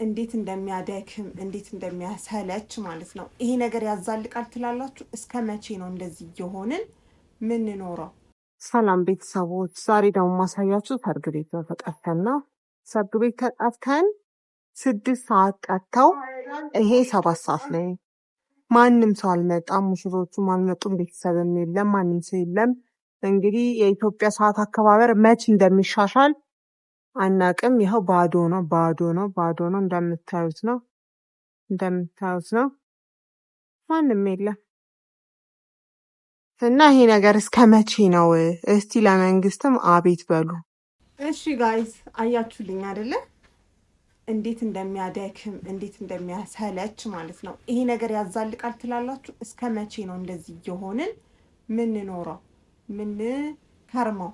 እንዴት እንደሚያደክም እንዴት እንደሚያሰለች ማለት ነው። ይሄ ነገር ያዛልቃል ትላላችሁ? እስከ መቼ ነው እንደዚህ የሆንን ምን ኖረው? ሰላም ቤተሰቦች፣ ዛሬ ደግሞ ማሳያችሁ ሰርግ ቤት ነው ተጠርተን ሰርግ ቤት ተጠርተን 6 ሰዓት ቀርተው ይሄ 7 ሰዓት ላይ ማንም ሰው አልመጣም። ሙሽሮቹም አልመጡም። ቤተሰብም የለም፣ ማንም ሰው የለም። እንግዲህ የኢትዮጵያ ሰዓት አከባበር መች እንደሚሻሻል አናቅም። ይኸው ባዶ ነው፣ ባዶ ነው፣ ባዶ ነው። እንደምታዩት ነው፣ እንደምታዩት ነው። ማንም የለም እና ይሄ ነገር እስከ መቼ ነው? እስቲ ለመንግስትም አቤት በሉ። እሺ ጋይዝ አያችሁልኝ አይደለ? እንዴት እንደሚያደክም እንዴት እንደሚያሰለች ማለት ነው። ይሄ ነገር ያዛልቃል ትላላችሁ? እስከ መቼ ነው እንደዚህ የሆንን ምን ኖረው ምን ከርመው?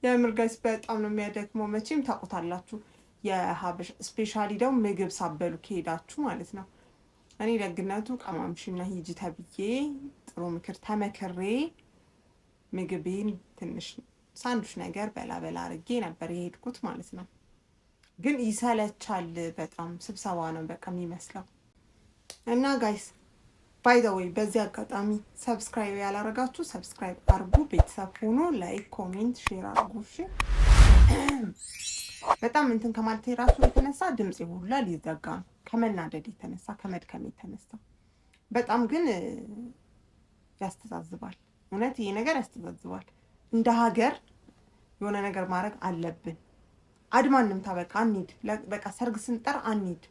የምር ጋይስ በጣም ነው የሚያደክመው። መቼም ታውቁታላችሁ። የሀበሻ ስፔሻሊ ደግሞ ምግብ ሳበሉ ከሄዳችሁ ማለት ነው። እኔ ደግነቱ ቀማምሽና ሂጂ ተብዬ ጥሩ ምክር ተመክሬ ምግቤን ትንሽ ሳንዱች ነገር በላ አድርጌ ነበር የሄድኩት ማለት ነው። ግን ይሰለቻል በጣም ስብሰባ ነው በቃ የሚመስለው። እና ጋይስ ባይ ዘ ዌይ በዚህ አጋጣሚ ሰብስክራይብ ያላረጋችሁ ሰብስክራይብ አርጉ፣ ቤተሰብ ሆኖ ላይክ፣ ኮሜንት፣ ሼር አርጉ። እሺ በጣም እንትን ከማለት የራሱ የተነሳ ድምጽ ሁላ ሊዘጋ ነው ከመናደድ የተነሳ ከመድከም የተነሳ በጣም ግን ያስተዛዝባል። እውነት ይሄ ነገር ያስተዛዝባል። እንደ ሀገር የሆነ ነገር ማድረግ አለብን። አድማንም ታበቃ አንሂድ። በቃ ሰርግ ስንጠር አንሂድ፣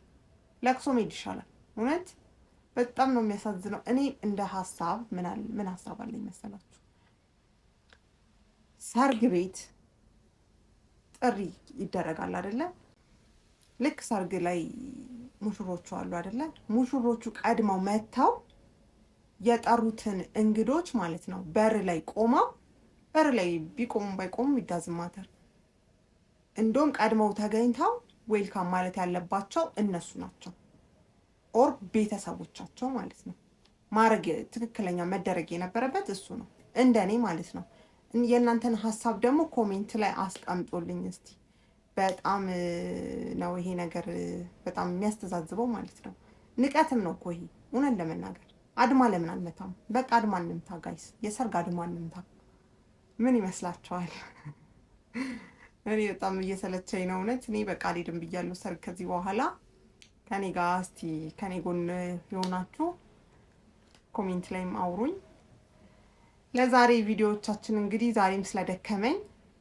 ለቅሶ መሄድ ይሻላል። እውነት በጣም ነው የሚያሳዝነው። እኔ እንደ ሀሳብ ምን ሀሳብ አለኝ መሰላችሁ? ሰርግ ቤት ጥሪ ይደረጋል አይደለ? ልክ ሰርግ ላይ ሙሽሮቹ አሉ አይደለ? ሙሽሮቹ ቀድመው መጥተው የጠሩትን እንግዶች ማለት ነው በር ላይ ቆመው፣ በር ላይ ቢቆሙ ባይቆሙ ይዳዝማተር እንደውም ቀድመው ተገኝተው ዌልካም ማለት ያለባቸው እነሱ ናቸው፣ ኦር ቤተሰቦቻቸው ማለት ነው። ማረግ ትክክለኛ መደረግ የነበረበት እሱ ነው እንደኔ ማለት ነው። የእናንተን ሀሳብ ደግሞ ኮሜንት ላይ አስቀምጦልኝ እስቲ። በጣም ነው ይሄ ነገር በጣም የሚያስተዛዝበው ማለት ነው። ንቀትም ነው እኮ ይሄ እውነት ለመናገር። አድማ ለምን አንመታም? በቃ አድማ እንምታ ጋይስ፣ የሰርግ አድማ እንምታ። ምን ይመስላችኋል? እኔ በጣም እየሰለቸኝ ነው እውነት። እኔ በቃ አልሄድም ብያለሁ ሰርግ ከዚህ በኋላ። ከኔ ጋር እስቲ ከኔ ጎን የሆናችሁ ኮሜንት ላይም አውሩኝ። ለዛሬ ቪዲዮዎቻችን እንግዲህ ዛሬም ስለደከመኝ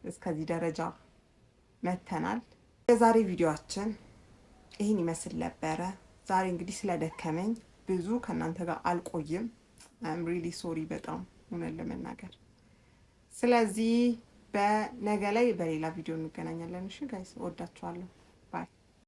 እስከዚህ ደረጃ መተናል። የዛሬ ቪዲዮአችን ይህን ይመስል ነበረ። ዛሬ እንግዲህ ስለደከመኝ ብዙ ከእናንተ ጋር አልቆይም። አም ሪሊ ሶሪ በጣም እውነት ለመናገር። ስለዚህ በነገ ላይ በሌላ ቪዲዮ እንገናኛለን። እሺ ጋይስ፣ እወዳችኋለሁ።